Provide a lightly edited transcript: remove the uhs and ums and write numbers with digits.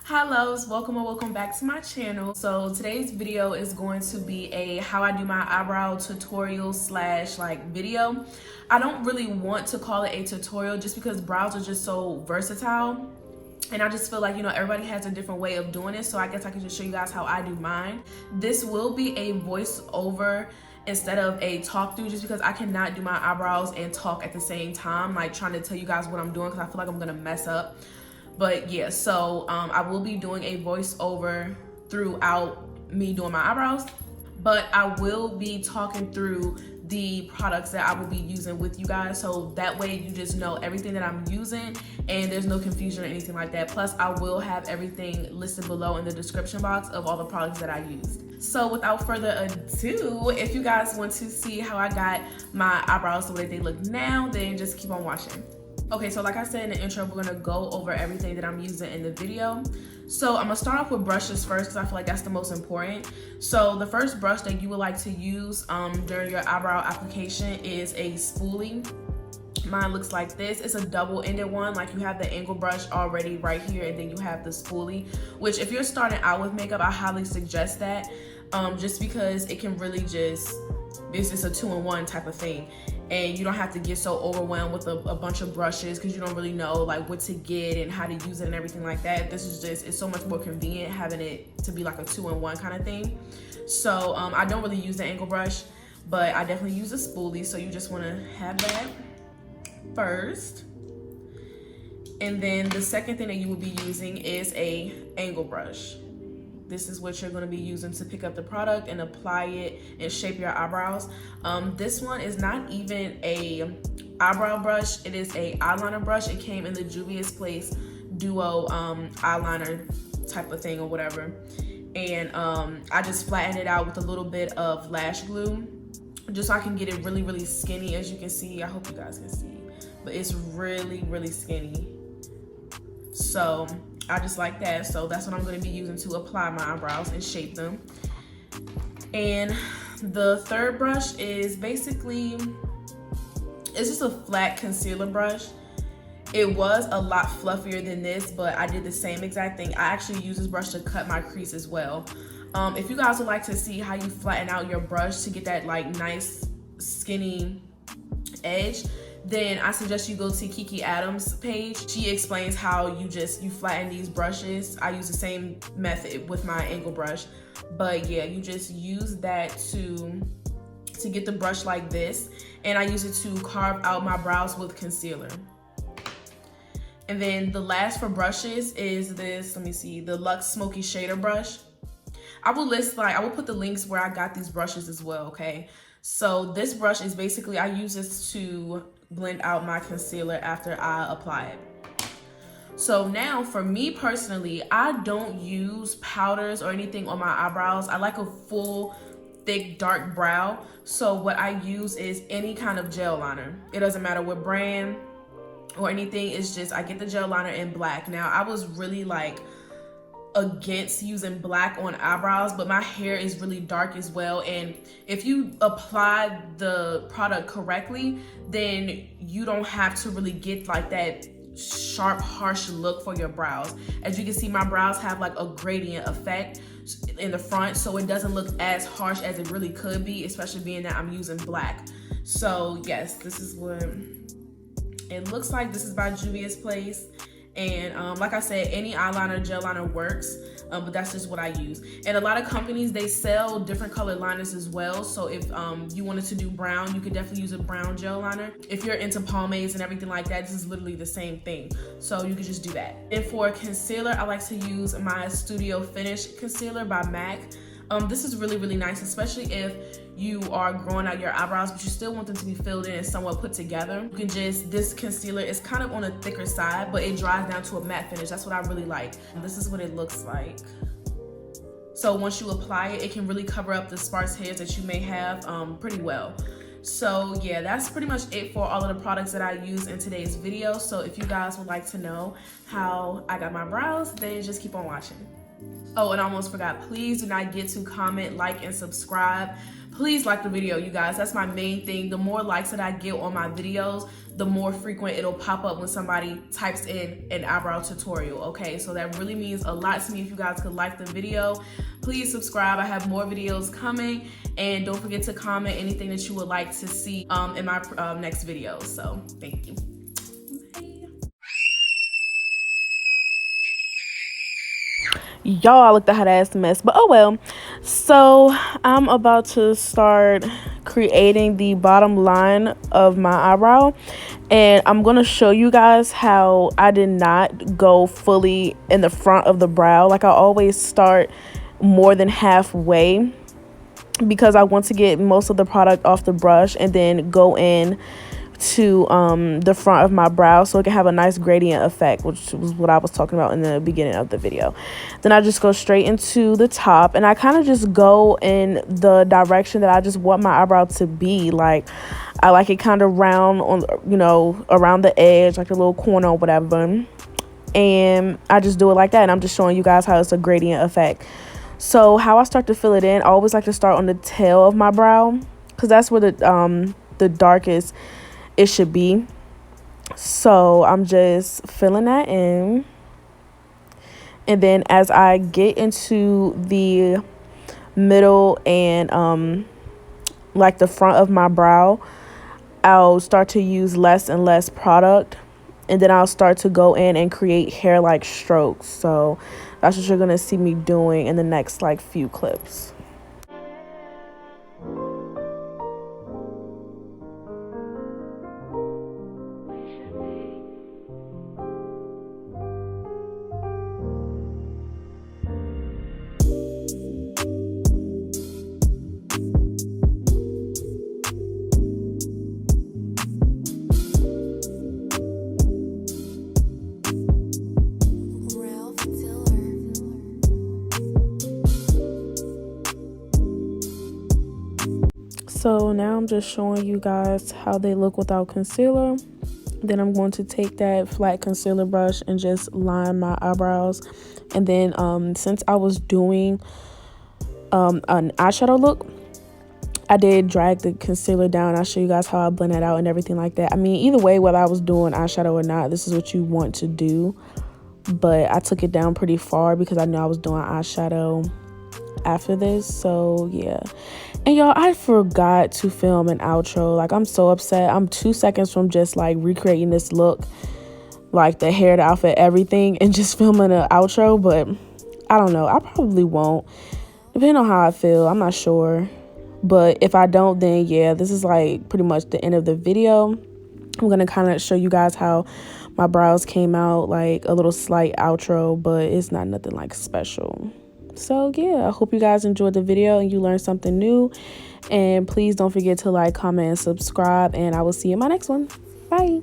Hellos, welcome or welcome back to my channel. So today's video is going to be a how I do my eyebrow tutorial slash like video. I don't really want to call it a tutorial just because brows are just so versatile. And I just feel like, everybody has a different way of doing it. So I guess I can just show you guys how I do mine. This will be a voiceover instead of a talk through just because I cannot do my eyebrows and talk at the same time, like trying to tell you guys what I'm doing because I feel like I'm gonna mess up. But yeah, so I will be doing a voiceover throughout me doing my eyebrows, but I will be talking through the products that I will be using with you guys, so that way you just know everything that I'm using and there's no confusion or anything like that. Plus I will have everything listed below in the description box of all the products that I used. So without further ado, if you guys want to see how I got my eyebrows the way they look now, then just keep on watching. Okay, so like I said in the intro, we're gonna go over everything that I'm using in the video. So I'm gonna start off with brushes first because I feel like that's the most important. So the first brush that you would like to use during your eyebrow application is a spoolie. Mine looks like this. It's a double-ended one, like you have the angle brush already right here and then you have the spoolie, which if you're starting out with makeup, I highly suggest that just because it can really it's just a two-in-one type of thing. And you don't have to get so overwhelmed with a bunch of brushes because you don't really know like what to get and how to use it and everything like that. This is it's so much more convenient having it to be like a two-in-one kind of thing. So I don't really use the angle brush, but I definitely use a spoolie. So you just want to have that first. And then the second thing that you will be using is a angle brush. This is what you're going to be using to pick up the product and apply it and shape your eyebrows. This one is not even a eyebrow brush. It is a eyeliner brush. It came in the Juvia's Place Duo eyeliner type of thing or whatever. And I just flattened it out with a little bit of lash glue just so I can get it really, really skinny. As you can see, I hope you guys can see, but it's really, really skinny. So I just like that. So that's what I'm going to be using to apply my eyebrows and shape them. And the third brush is basically, it's just a flat concealer brush. It was a lot fluffier than this, but I did the same exact thing. I actually use this brush to cut my crease as well. If you guys would like to see how you flatten out your brush to get that like nice skinny edge, then I suggest you go to Kiki Adams' page. She explains how you flatten these brushes. I use the same method with my angle brush, but yeah, you just use that to get the brush like this, and I use it to carve out my brows with concealer. And then the last for brushes is this, let me see, the Luxe Smoky Shader brush. I will put the links where I got these brushes as well, okay? So this brush is basically, I use this to blend out my concealer after I apply it. So now for me personally, I don't use powders or anything on my eyebrows. I like a full, thick, dark brow. So what I use is any kind of gel liner. It doesn't matter what brand or anything. It's just, I get the gel liner in black. Now I was really like against using black on eyebrows, but my hair is really dark as well, and if you apply the product correctly, then you don't have to really get like that sharp, harsh look for your brows. As you can see, my brows have like a gradient effect in the front, so it doesn't look as harsh as it really could be, especially being that I'm using black. So yes, this is what it looks like. This is by Juvia's Place. And like I said, any eyeliner, gel liner works, but that's just what I use. And a lot of companies, they sell different colored liners as well. So if you wanted to do brown, you could definitely use a brown gel liner. If you're into pomades and everything like that, this is literally the same thing. So you could just do that. And for concealer, I like to use my Studio Finish concealer by MAC. This is really, really nice, especially if you are growing out your eyebrows, but you still want them to be filled in and somewhat put together. You can this concealer is kind of on a thicker side, but it dries down to a matte finish. That's what I really like. This is what it looks like. So once you apply it, it can really cover up the sparse hairs that you may have pretty well. So yeah, that's pretty much it for all of the products that I use in today's video. So if you guys would like to know how I got my brows, then just keep on watching. Oh, and I almost forgot, please do not get to comment, like, and subscribe. Please like the video, you guys. That's my main thing. The more likes that I get on my videos, the more frequent it'll pop up when somebody types in an eyebrow tutorial, okay? So that really means a lot to me if you guys could like the video. Please subscribe. I have more videos coming, and don't forget to comment anything that you would like to see in my next video. So thank you. Y'all, I looked a hot ass mess, but oh well. So I'm about to start creating the bottom line of my eyebrow, and I'm gonna show you guys how I did not go fully in the front of the brow. Like, I always start more than halfway because I want to get most of the product off the brush and then go in to the front of my brow so it can have a nice gradient effect, which was what I was talking about in the beginning of the video. Then I just go straight into the top, and I kind of just go in the direction that I just want my eyebrow to be. Like, I like it kind of round on, you know, around the edge, like a little corner or whatever, and I just do it like that. And I'm just showing you guys how it's a gradient effect. So how I start to fill it in, I always like to start on the tail of my brow because that's where the darkest it should be. So I'm just filling that in, and then as I get into the middle and like the front of my brow, I'll start to use less and less product, and then I'll start to go in and create hair-like strokes. So that's what you're gonna see me doing in the next like few clips. So now I'm just showing you guys how they look without concealer. Then I'm going to take that flat concealer brush and just line my eyebrows. And then since I was doing an eyeshadow look, I did drag the concealer down. I'll show you guys how I blend that out and everything like that. I mean, either way, whether I was doing eyeshadow or not, this is what you want to do. But I took it down pretty far because I knew I was doing eyeshadow after this. So yeah. And y'all, I forgot to film an outro. Like, I'm so upset. I'm 2 seconds from just like recreating this look, like the hair, the outfit, everything, and just filming an outro. But I don't know, I probably won't, depending on how I feel. I'm not sure, but if I don't, then yeah, this is like pretty much the end of the video. I'm gonna kind of show you guys how my brows came out, like a little slight outro, but it's not nothing like special. So yeah, I hope you guys enjoyed the video and you learned something new. And please don't forget to like, comment, and subscribe, and I will see you in my next one. Bye.